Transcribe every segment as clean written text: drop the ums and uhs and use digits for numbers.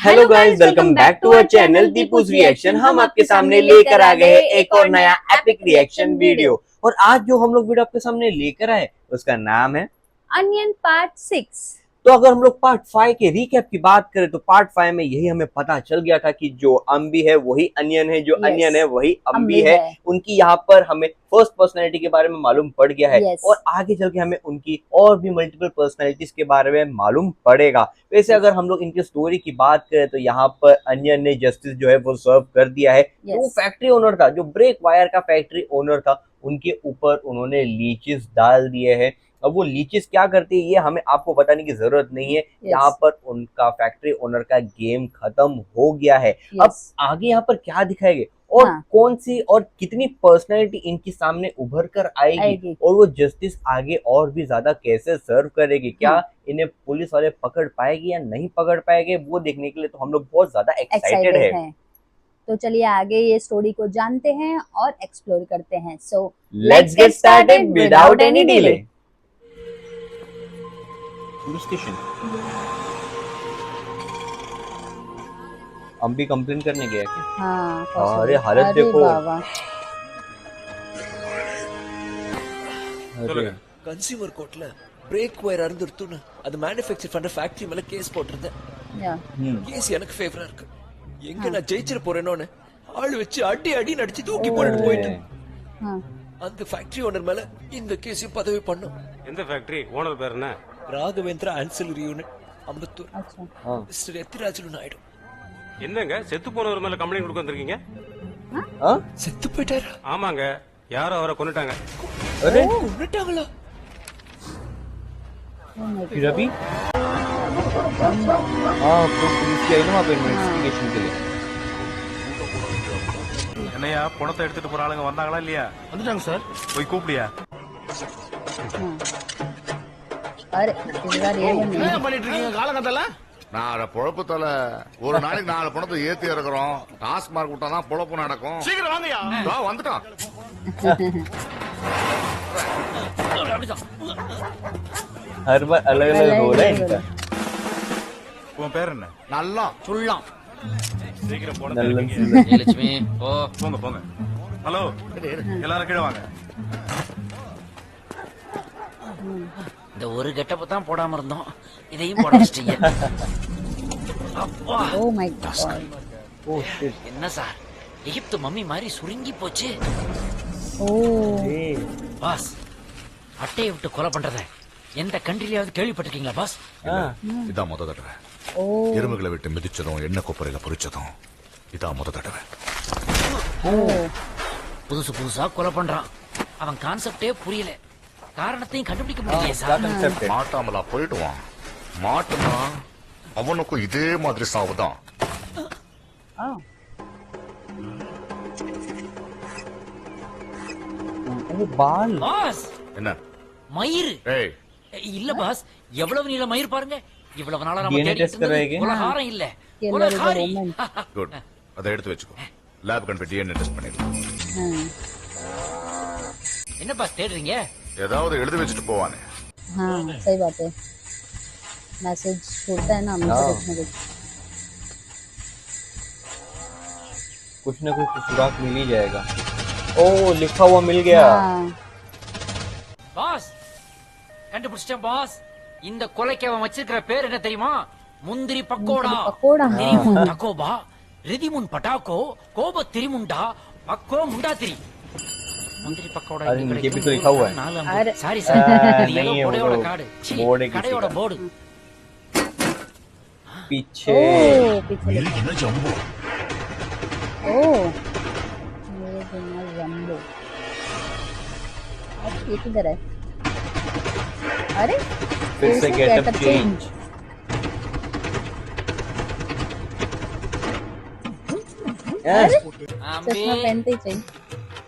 Hello guys, welcome back to our channel Deepu's Reaction. हम आपके सामने लेकर आ गए एक और नया एपिक रिएक्शन वीडियो। और आज जो हम लोग वीडियो आपके सामने लेकर आए उसका नाम है अनियन पार्ट 6। तो अगर हम लोग पार्ट 5 के रिकैप की बात करें तो पार्ट 5 में यही हमें पता चल गया था कि जो अम्बी है वही अनियन है, जो अनियन है वही अम्बी है। उनकी यहाँ पर हमें फर्स्ट पर्सनैलिटी के बारे में मालूम पड़ गया है और आगे चल के हमें उनकी और भी मल्टीपल पर्सनैलिटीज के बारे में मालूम पड़ेगा। वैसे अगर हम लोग इनकी स्टोरी की बात करें तो यहाँ पर अनियन ने जस्टिस जो है वो सर्व कर दिया है। वो फैक्ट्री ओनर था, जो ब्रेक वायर का फैक्ट्री ओनर था, उनके ऊपर उन्होंने लीचेस डाल दिए हैं। अब वो लीचेस क्या करती है ये हमें आपको बताने की जरूरत नहीं है। यहाँ पर उनका फैक्ट्री ओनर का गेम खत्म हो गया है। अब आगे यहाँ पर क्या दिखाएंगे और कौन सी और कितनी पर्सनैलिटी इनके सामने उभर कर आएगी और वो जस्टिस आगे और भी ज्यादा कैसे सर्व करेगी, क्या इन्हें पुलिस वाले पकड़ पाएगी या नहीं पकड़ पाएंगे, वो देखने के लिए तो हम लोग बहुत ज्यादा एक्साइटेड है। तो चलिए आगे ये स्टोरी को जानते हैं और एक्सप्लोर करते हैं। So let's get started without any delay. Police station. Ambi complain करने गया क्या? हाँ, अरे हालत देखो। கன்சியூமர் கோர்ட்ல பிரேக் வயர் அறுந்துடுத்துன்னு அது மேனுஃபேக்சர் பண்ற ஃபேக்டரி மேல கேஸ் போட்டிருந்தேன். கேஸ் எனக்கு ஃபேவரா இருக்கு. எங்க நான் ஜெயிச்சிர போறேனோன்னு ஆள் வச்சு அடி அடி நடிச்சு தூக்கி போட்டுட்டு போயிட்டேன். அந்த ஃபேக்டரி ஓனர் மேல இந்த கேஸ் பதவி பண்ணும். எந்த ஃபேக்டரி ஓனர் பேர் என்ன? Raghavendra ancillary unit Ambattur. Mr Ethirajulu Naidu. என்னங்க செத்து போனவர் மேல கம்ப்ளைண்ட் கொடுக்க வந்திருக்கீங்க? செத்து போயிட்டாரா? ஆமாங்க, யாரோ அவரை கொன்னுட்டாங்க. अरे கொன்னுட்டாங்களா? रवि हाँ तो पुलिस की आई ना वहाँ पे इन्वेस्टिगेशन के लिए। என்னையா பணத்தை எடுத்துட்டு போற ஆளுங்க வந்தாங்களா இல்லையா? வந்துட்டாங்க சார். போய் கூப்பிடியா? अरे इस बार ये नहीं என்ன பண்ணிட்டு இருக்கீங்க காலங்கத்தல? நான் பொழப்பு தல ஒரு நாளைக்கு 4 பணத்தை ஏத்தி இறக்குறோம். டாஸ்க் மார்க் விட்டாதான் பொழப்பு நடக்கும். சீக்கிரம் வாங்கயா. வந்துட்டான். हर बार अलग अलग रोल है इनका। உன் பேர் என்ன? நல்லா சொல்லலாம். சீக்கிரம் போன லட்சுமி ஓ போங்க போங்க. ஹலோ எல்லாரும் கீழே வாங்க. இந்த ஒரு கெட்டப்ப தான் போடாம இருந்தோம், இதையும் போட வச்சிட்டீங்க. அப்பா Oh my God. Oh shit. என்ன சார் எகிப்து மம்மி மாதிரி சுருங்கி போச்சு. பாஸ் அட்டையை விட்டு கொலை பண்றத எந்த கண்ட்ரிலயாவது கேள்விப்பட்டிருக்கீங்களா பாஸ்? இதான் முத தடவை. எறும்புகளை விட்டு மிதிச்சதும் எண்ணெய் கொப்பரையில பொரிச்சதும் இதான் முத தடவை. புதுசு புதுசா கொலை பண்றான். அவன் கான்செப்டே புரியல, காரணத்தையும் கண்டுபிடிக்க முடியல சார். மாட்டாமலா போயிடுவான். மாட்டுனா அவனுக்கும் இதே மாதிரி சாவுதான். बाल பாஸ் என்ன மயிர் ஏய் இல்ல பாஸ், எவ்வளவு நீள மயிர் பாருங்க. இவ்வளவு நாளா நம்ம DNA தேடிட்டு test இருந்தது कराएंगे। கொலகாரம் இல்ல, கொலகாரி. குட். அதை எடுத்து வச்சுக்கோ. லேப் கொண்டு போய் டிஎன்ஏ டெஸ்ட் பண்ணிடலாம். என்ன பாஸ் தேடுறீங்க? ஏதாவது எழுதி வச்சுட்டு போவானே. हाँ सही बात है, मैसेज छोड़ता है ना हमेशा कुछ ना कुछ सुराग मिल ही जाएगा। ओह लिखा हुआ मिल गया। பாஸ் கண்டுபிடிச்சிட்டேன் பாஸ். இந்த கொலைக்கு அவன் வச்சிருக்கிற பேர் என்ன தெரியுமா? முந்திரி பக்கோடா. पकोड़ा। திரிமுன் தகோபா, ரிதிமுன் பட்டாக்கோ, கோப திரிமுண்டா, பக்கோ முண்டாத்திரி. முந்திரி பக்கோடா अरे नीचे भी तो लिखा हुआ है। अरे சாரி சார், இது नहीं ஏதோ है கொடையோட वो கார்டு. बोर्ड है किसी கடையோட का। போர்டு. पीछे पीछे मेरे बिना जम्बो। अब ये किधर है? अरे फिर से गेटअप चेंज। அம்பி चश्मा पहनते ही चाहिए।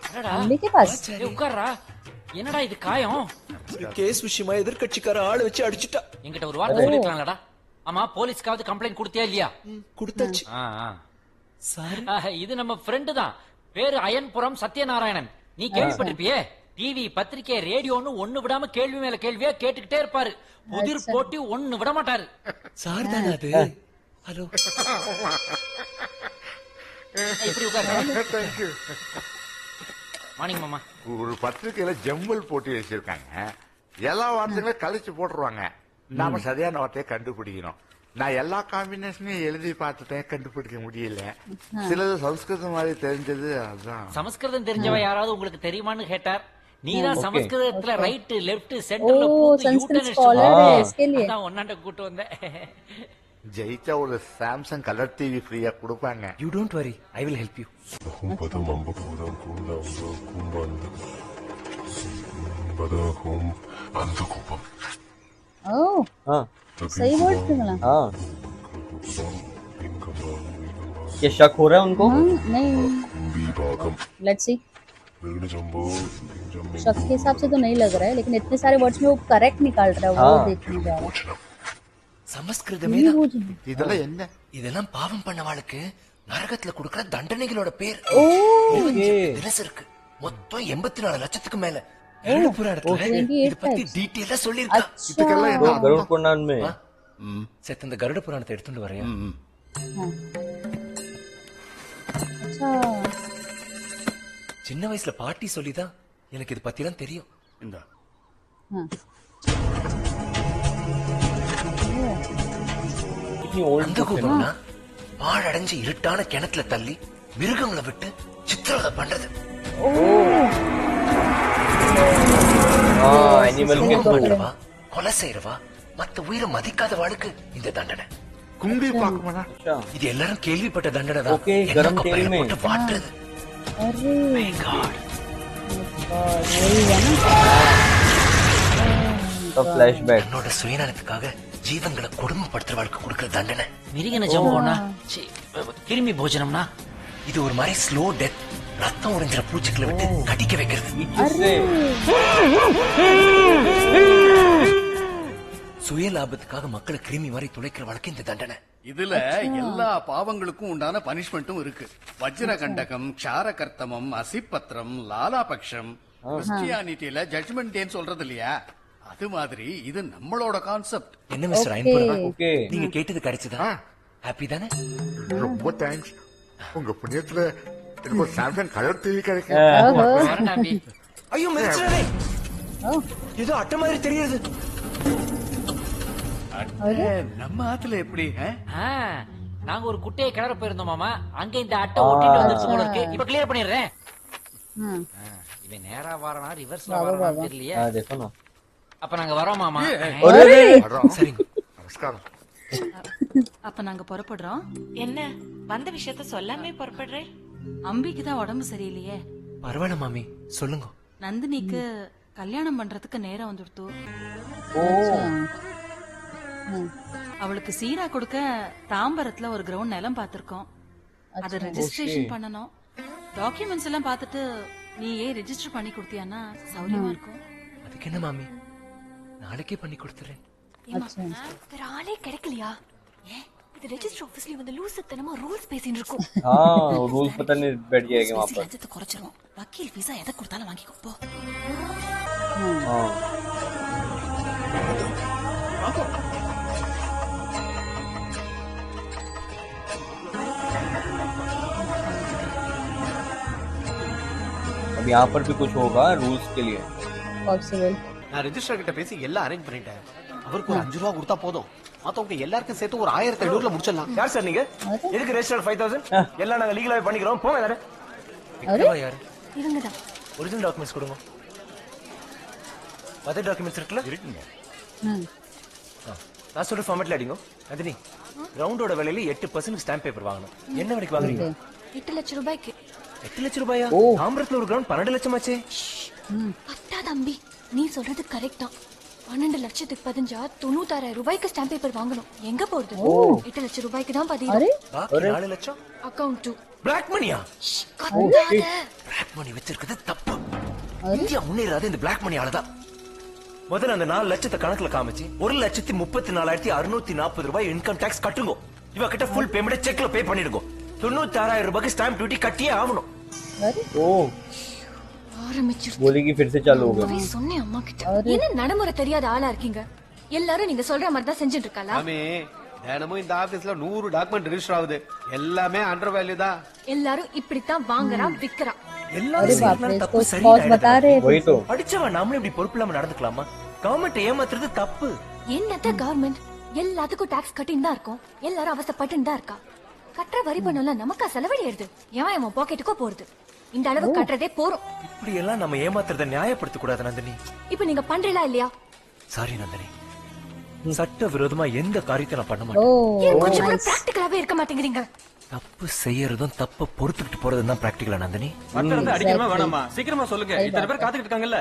என்னடா अम्बी के पास ஏய், உட்கார்றா. என்னடா இது காயம்? கேஸ் விஷயமா எதிர்கட்சிக்கார ஆள் வச்சு அடிச்சுட்டா. என்கிட்ட ஒரு வார்த்தை சொல்லிருக்கலாம்லடா. ஆமா போலீஸ்க்காவது கம்ப்ளைண்ட் கொடுத்தியா இல்லையா? கொடுத்தாச்சு. சார் இது நம்ம ஃப்ரெண்டு தான், பேரு அயன்புரம் சத்யநாராயணன். நீ கேள்விப்பட்டிருப்பியே? டிவி பத்திரிகை ரேடியோன்னு ஒண்ணு விடாம கேள்வி மேல கேள்வியா கேட்டுக்கிட்டே இருப்பாரு. புதிர் போட்டி ஒண்ணு விட மாட்டாரு. சார் தானே அது? ஹலோ இப்படி உட்காரு. தேங்க்யூ. மார்னிங் மாமா. ஒரு பத்திரிக்கையில ஜம்பல் போட்டி வச்சிருக்காங்க. எல்லா வார்த்தைகளும் கழிச்சு போட்டுருவாங்க. நாம சரியான வார்த்தையை கண்டுபிடிக்கணும். நான் எல்லா காம்பினேஷனையும் எழுதி பார்த்துட்டேன், கண்டுபிடிக்க முடியல. சிலது சம்ஸ்கிருதம் மாதிரி தெரிஞ்சது, அதான். சமஸ்கிருதம் தெரிஞ்சவ யாராவது உங்களுக்கு தெரியுமான்னு கேட்டார். நீதான் Okay. சமஸ்கிருதத்துல ரைட் லெஃப்ட் சென்டர்ல ஓ பூந்து संस्कृत யூட்டன் स्कॉलर है इसके लिए அதான் ஒன்னாண்ட கூட்டு வந்தேன். ஜெயிச்சா ஒரு சாம்சங் கலர் டிவி ஃப்ரீயா கொடுப்பாங்க. You don't worry, I will help you. ओह हाँ सही बोल रहे हो हाँ ये शक हो रहा है उनको? हाँ नहीं लेट्स सी शक के हिसाब से तो नहीं लग रहा है लेकिन इतने सारे वर्ड्स में वो करेक्ट निकाल रहा है वो हाँ। देखने जा रहा சமஸ்கிருதமே है தான். இதெல்லாம் என்ன? இதெல்லாம் பாவம் பண்ணவாளுக்கு நரகத்துல கொடுக்கிற தண்டனைகளோட பேர். ओके தினசு இருக்கு. மொத்தம் 84 லட்சத்துக்கு மேல. எழுது புராணத்துல 28 இத பத்தி types. டீடைலா சொல்லிருக்கா. இதுக்கெல்லாம் तो என்ன? गरुड़ पुराण में செத்த இந்த கருட புராணத்தை எடுத்துட்டு வரையா? हाँ अच्छा சின்ன வயசுல பாட்டி சொல்லிதான் எனக்கு இது பத்திலாம் தெரியும். இந்த हाँ इतनी ओल्ड அந்த கூப்பம்னா பாழடைஞ்சு இருட்டான கிணத்துல தள்ளி மிருகங்களை விட்டு சித்திரவதை பண்றது. हाँ एनिमल के துரோகம் பண்றவா, கொலை செய்யறவா, மத்த உயிரை மதிக்காதவாளுக்கு இந்த தண்டனை. கும்பி பார்க்கணும்னா अच्छा இது எல்லாரும் கேள்விப்பட்ட தண்டனை தான். Okay, எண்ணெய் गरम கொப்பரையில तेल में। போட்டு வாட்டுறது. अरे My God. God, वही है ना तो फ्लैशबैक தன்னோட சுயநலத்துக்காக ஜீவன்களை கொடுமைப்படுத்துறவாளுக்கு கொடுக்கிற தண்டனை. மிருகன ஜம்புனா கிருமி போஜனம்னா இது ஒரு மாதிரி ஸ்லோ டெத். ரத்தம் உறிஞ்சிற பூச்சிகளை விட்டு கடிக்க வைக்கிறது. इससे சுய லாபத்துக்காக மக்களை கிருமி மாதிரி துளைக்கிற வழக்கு இந்த தண்டனை. இதுல எல்லா பாவங்களுக்கும் உண்டான பனிஷ்மெண்ட்டும் இருக்கு. வஜ்ர கண்டகம், க்ஷாரகர்த்தமம், அசிப்பத்திரம், லாலாபக்ஷம். கிறிஸ்டியானிட்டியில ஜட்ஜ்மெண்ட் டேன்னு சொல்றது இல்லையா, அது மாதிரி இது நம்மளோட கான்செப்ட். என்ன மிஸ்டர் ஐன்புரமா, Okay. நீங்க கேட்டது கிடைச்சதா? ஹாப்பி தானே? ரொம்ப தேங்க்ஸ். உங்க புண்ணியத்துல எனக்கு ஒரு சாம்சங் கலர் டிவி கிடைக்கும். வரண்டாம்பி. ஐயோ மிஸ்டரே, ஏதோ அட்டை மாதிரி தெரியுது. நம்ம ஆத்துல எப்படி ஆ, நாங்க ஒரு குட்டையை கிளற போயிருந்தோம் மாமா. அங்க இந்த அட்டை ஒட்டிட்டு வந்துருச்சு போல இருக்கு. இப்ப கிளியர் பண்ணிடுறேன். हाँ இவன் நேரா வாரனா ரிவர்ஸ்ல வாரனா தெரியலையே. हाँ देखो ना அப்ப நாங்க வரோம் மாமா. अरे வர்றோம். சரிங்க. நமஸ்காரம். அப்ப நாங்க புறப்படுறோம். என்ன வந்த விஷயத்த சொல்லாமே புறப்படுறேன்? அம்பிக்கு தான் உடம்பு சரியில்லையே. பரவாயில்ல மாமி, சொல்லுங்க. நந்தினிக்கு கல்யாணம் பண்றதுக்கு நேரம் வந்துடுத்து. அவளுக்கு சீரா கொடுக்க தாம்பரத்துல ஒரு கிரவுண்ட் நிலம் பார்த்திருக்கோம். அது ரெஜிஸ்ட்ரேஷன் பண்ணனும். டாக்குமெண்ட்ஸ் எல்லாம் பார்த்துட்டு நீ ஏன் ரெஜிஸ்டர் பண்ணி கொடுத்தியானா சௌரியமா இருக்கும். அதுக்கு என்ன மாமி, நாளைக்கே பண்ணி கொடுத்துறேன். अच्छा வேற ஆளே கிடைக்கலையா? ஏன் இது ரெஜிஸ்டர் ஆபீஸ்ல வந்து லூசுத்தனமா ரூல்ஸ் பேசிட்டு இருக்கும். हाँ रूल्स पता नहीं बैठ जाएंगे वहाँ पर லஞ்சத்தை குறைச்சிரும். வக்கீல் ஃபீஸா எதை கொடுத்தாலும் வாங்கிக்கோ போ. हाँ अब यहाँ पर भी कुछ होगा रूल्स के लिए पॉसिबल நான் ரெஜிஸ்டர் கிட்ட பேசி எல்லாம் அரேஞ்ச் பண்ணிட்டேன். அவருக்கு ஒரு 5 ரூபா கொடுத்தா போதும். மத்தவங்க எல்லாருக்கும் சேர்த்து ஒரு 1500ல முடிச்சிடலாம். யார் சார் நீங்க? எதுக்கு ரெஜிஸ்டர் 5000? எல்லாம் நாங்க லீகலாவே பண்ணிக்கிறோம். போங்க வேற. விக்ரமா யாரு? இவங்கதான். ஒரிஜினல் டாக்குமெண்ட்ஸ் கொடுங்க. மத்த டாக்குமெண்ட்ஸ் இருக்குல்ல? இருக்குங்க. நான் சொல்ற ஃபார்மேட்ல அடிங்க. நந்தினி, ரவுண்டோட விலையில 8% ஸ்டாம்ப் பேப்பர் வாங்கணும். என்ன விலைக்கு வாங்குறீங்க? 8 லட்சம் ரூபாய்க்கு. 8 லட்சம் ரூபாயா? தாம்பரத்துல ஒரு கிரவுண்ட் 12 லட்சமாச்சே. பத்தா தம்பி, நீ சொல்றது கரெக்ட் தான். 12 லட்சத்துக்கு பதிஞ்சா 96,000 ரூபாய்க்கு ஸ்டாம்ப் பேப்பர் வாங்கணும். எங்க போறது? 8 லட்சம் ரூபாய்க்கு தான் பதியும். பாக்கி 4 லட்சம் அக்கவுண்ட் 2. பிளாக் மணியா? கத்தாத. பிளாக் மணி வச்சிருக்கிறது தப்பு. இந்தியா முன்னேறாத இந்த பிளாக் மணியால தான். முதல்ல அந்த 4 லட்சத்தை கணக்குல காமிச்சு 1,34,640 ரூபாய் இன்கம் டாக்ஸ் கட்டுங்க. இவ கிட்ட ஃபுல் பேமெண்ட் செக்ல பே பண்ணிடுங்க. 96,000 ரூபாய்க்கு ஸ்டாம்ப் டியூட்டி கட்டியே ஆகணும். ओ ஆரம்பிச்சிருச்சு. बोलेगी फिर से चालू होगा போய் சொன்னேன் அம்மா கிட்ட. என்ன நடைமுறை தெரியாத ஆளா இருக்கீங்க? எல்லாரும் நீங்க சொல்ற மாதிரி தான் செஞ்சுட்டு இருக்காளா? மாமி, தினமும் இந்த ஆபீஸ்ல 100 டாக்குமெண்ட் ரெஜிஸ்டர் ஆகுது. எல்லாமே அண்டர் வேல்யூ தான். எல்லாரும் இப்படித்தான் வாங்குறான் விக்கிறான். अरे बाप रे, इसको कॉज बता रहे हैं वही तो படிச்சவன் நாமளும் இப்படி பொறுப்பு இல்லாம நடந்துக்கலாமா? கவர்மெண்ட் ஏமாத்துறது தப்பு. என்னத்த கவர்மெண்ட் எல்லாத்துக்கும் டாக்ஸ் கட்டின்னு தான் இருக்கும். எல்லாரும் அவசப்பட்டு தான் இருக்கா. கட்டுற வரி பண்ணல நமக்கா செலவழிடுது. ஏன் அவன் பாக்கெட்டுக்கோ போறது. இந்த அளவு கட்டுறதே போறோம். இப்படி எல்லாம் நம்ம ஏமாத்துறத நியாயப்படுத்த கூடாது நந்தினி. இப்ப நீங்க பண்றீங்களா இல்லையா? சாரி நந்தினி, சட்ட விரோதமா எந்த காரியத்தை நான் பண்ண ओ மாட்டேன். ஏன் கொஞ்சம் கூட பிராக்டிகலாவே இருக்க மாட்டேங்கிறீங்க? தப்பு செய்யறதும் தப்ப பொறுத்துக்கிட்டு போறதும் தான் பிராக்டிகலா நந்தினி. அடிக்கணுமா வேணாமா? சீக்கிரமா சொல்லுங்க, இத்தனை பேர் காத்துக்கிட்டு இருக்காங்கல்ல.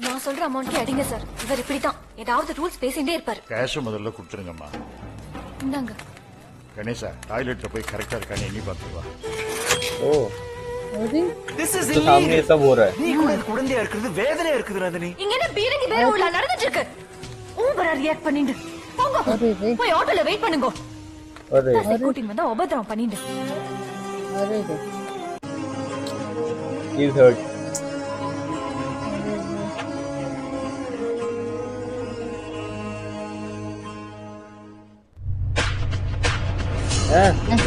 நான் சொல்ற அமௌண்ட்க்கு அடிங்க சார். இவர் இப்படிதான் ஏதாவது ரூல்ஸ் பேசிட்டே இருப்பாரு. கேஷ் முதல்ல கொடுத்துருங்கம்மா. இந்தாங்க. கணேசா, டாய்லெட்ல போய் கரெக்டா இருக்கானே எண்ணி பார்த்துவா. ओ अरे This is तो सामने ये सब हो रहा है. நீ கூட குழந்தையா இருக்கிறது வேதனையா இருக்குது நந்தினி. இங்க என்ன பீரங்கி வேற உள்ள நடந்துட்டு இருக்கு. ஊபரா ரியாக்ட் பண்ணிட்டு போங்க. अरे रे போய் ஆட்டோல வெயிட் பண்ணுங்க. अरे கூட்டிட்டு வந்தா உபத்திரம் பண்ணிட்டு. अरे रे he's hurt.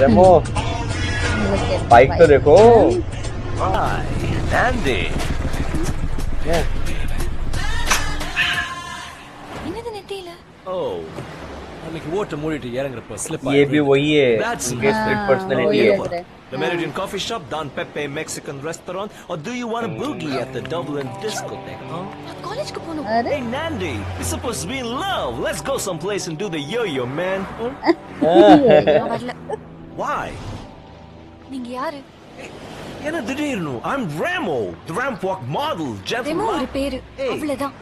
रेमो बाइक तो देखो. Nandi. என்னது நெத்தியில? Oh. அன்னைக்கு ஓட்ட மூடிட்டு இறங்குறப்ப ஸ்லிப் ये भी वही है, That's उनके स्प्लिट पर्सनालिटी वही है. लग रहा है. The Meridian Coffee Shop, Don Pepe Mexican Restaurant, or do you want a boogie at the Dublin Discotheque, huh? காலேஜ்க்கு போணும். अरे Hey Nandi, we're supposed to be in love. Let's go someplace and do the yo-yo, man. Huh? நான் வரல. Why? நீங்க யாரு? என்ன திடீர்னு? I'm Ramo, the ramp walk model, Remo gentleman. ஒரு பேரு. Hey. அவ்வளவுதான்.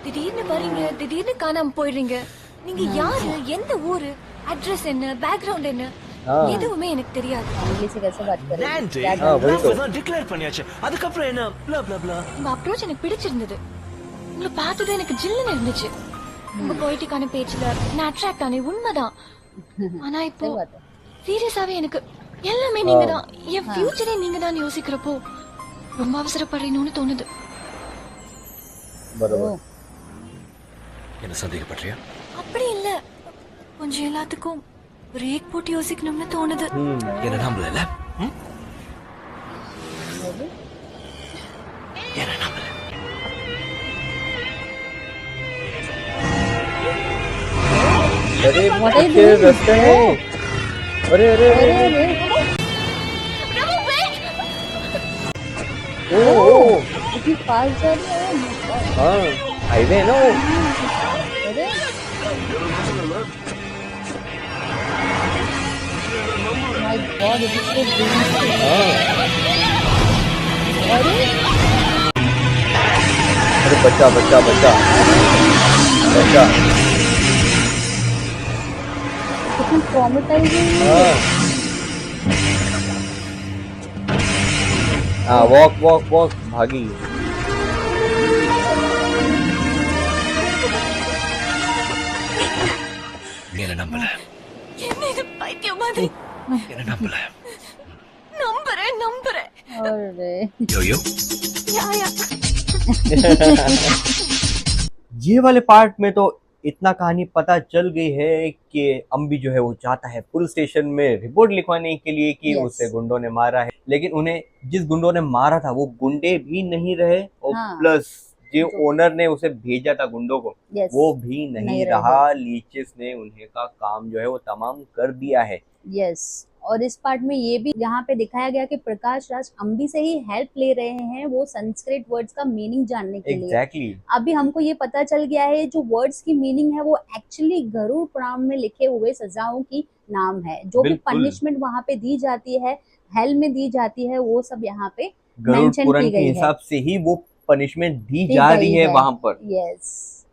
திடீர்னு வரீங்க, திடீர்னு காணாம போயிடுறீங்க. நீங்க யாரு? எந்த ஊரு? அட்ரஸ் என்ன? பேக்ரவுண்ட் என்ன? எதுவுமே எனக்கு தெரியாது. इंग्लिश से कैसे बात करें? Nandi, वही तो. love தான் declare பண்ணியாச்சு. அதுக்கப்புறம் என்ன? blah blah blah. உங்க அப்ரோச் எனக்கு பிடிச்சிருந்தது. உங்களை பார்த்தது எனக்கு ஜில்லுன்னு இருந்துச்சு. உங்க பொய்டிக்கான பேச்சுல நான் அட்ராக்ட் ஆனே உண்மைதான். ஆனா இப்போ सही बात है. சீரியஸாவே எனக்கு எல்லாமே நீங்க தான், என் ஃபியூச்சரே நீங்க தான் யோசிக்கிறப்போ ரொம்ப அவசரப்படுறீங்கன்னு தோணுது. बराबर. என்ன சந்தேகப்படுறியா? அப்படி இல்ல, கொஞ்சம் எல்லாத்துக்கும் பிரேக் போட்டு யோசிக்கணும்னு தோணுது. என்ன நம்பல? என்ன நம்பல? अरे अच्छे रास्ते हैं. अरे अरे अरे ओ इतनी फास्ट जा रही है. हाँ हाईवे है ना वो. अरे my God, it is so beautiful. अरे अरे बच्चा बच्चा बच्चा बच्चा. कितना ट्रॉमेटाइजिंग है. हाँ वॉक वॉक वॉक भागी. என்ன நம்பல? என்ன இது பைத்தியம் மாதிரி? என்ன நம்பல? நம்புறேன். अरे யோயோ யா ये वाले पार्ट में तो इतना कहानी पता चल गई है कि अम्बी जो है वो जाता है पुलिस स्टेशन में रिपोर्ट लिखवाने के लिए कि Yes. उसे गुंडों ने मारा है, लेकिन उन्हें जिस गुंडों ने मारा था वो गुंडे भी नहीं रहे और हाँ. प्लस जो ओनर ने उसे भेजा था गुंडों को यस वो भी नहीं नहीं रहा. लीचेस ने उन्हें का काम जो है वो तमाम कर दिया है. यस. और इस पार्ट में ये भी यहाँ पे दिखाया गया कि प्रकाश राज अम्बी से ही हेल्प ले रहे हैं वो संस्कृत वर्ड्स का मीनिंग जानने के लिए. एग्जैक्टली. अभी हमको ये पता चल गया है जो वर्ड्स की मीनिंग है वो एक्चुअली गरुड़ पुराण में लिखे हुए सजाओं की नाम है. जो भी बिल्कुल. पनिशमेंट वहाँ पे दी जाती है, हेल में दी जाती है, वो सब यहाँ पे गरुड़ मेंशन पुराण की के गई है. हिसाब से ही वो पनिशमेंट दी दी जा गई रही है है. वहां पर. यस.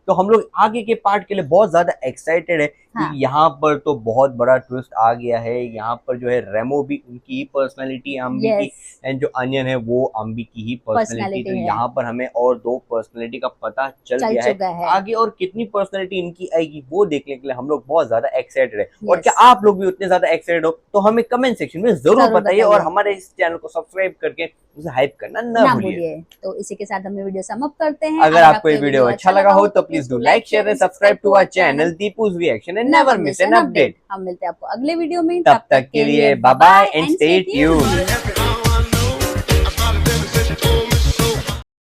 तो हम लोग आगे के पार्ट के लिए बहुत ज्यादा एक्साइटेड है हाँ. कि यहाँ पर तो बहुत बड़ा ट्विस्ट आ गया है. यहाँ पर जो है रेमो भी उनकी ही पर्सनालिटी है अम्बी की, यस. एंड जो अनियन है वो अम्बी की ही पर्सनालिटी. Personality तो है. यहाँ पर हमें और दो पर्सनालिटी का पता चल चल गया है. चुका है. आगे और कितनी पर्सनालिटी इनकी आएगी वो देखने के लिए हम लोग बहुत ज्यादा एक्साइटेड है. और Yes. क्या आप लोग भी उतने ज्यादा एक्साइटेड हो तो हमें कमेंट सेक्शन में जरूर जरूर बताइए और बताइए. हमारे इस चैनल को सब्सक्राइब करके उसे हाइप करना ना ना भूलिए. भूलिए. तो इसी के साथ हम वीडियो सम अप करते हैं. अगर आपको ये वीडियो अच्छा लगा हो तो please do like share and subscribe to our channel Deepu's Reaction and never miss an update. हम मिलते हैं आपको अगले वीडियो में, तब तक के लिए bye bye and stay tuned.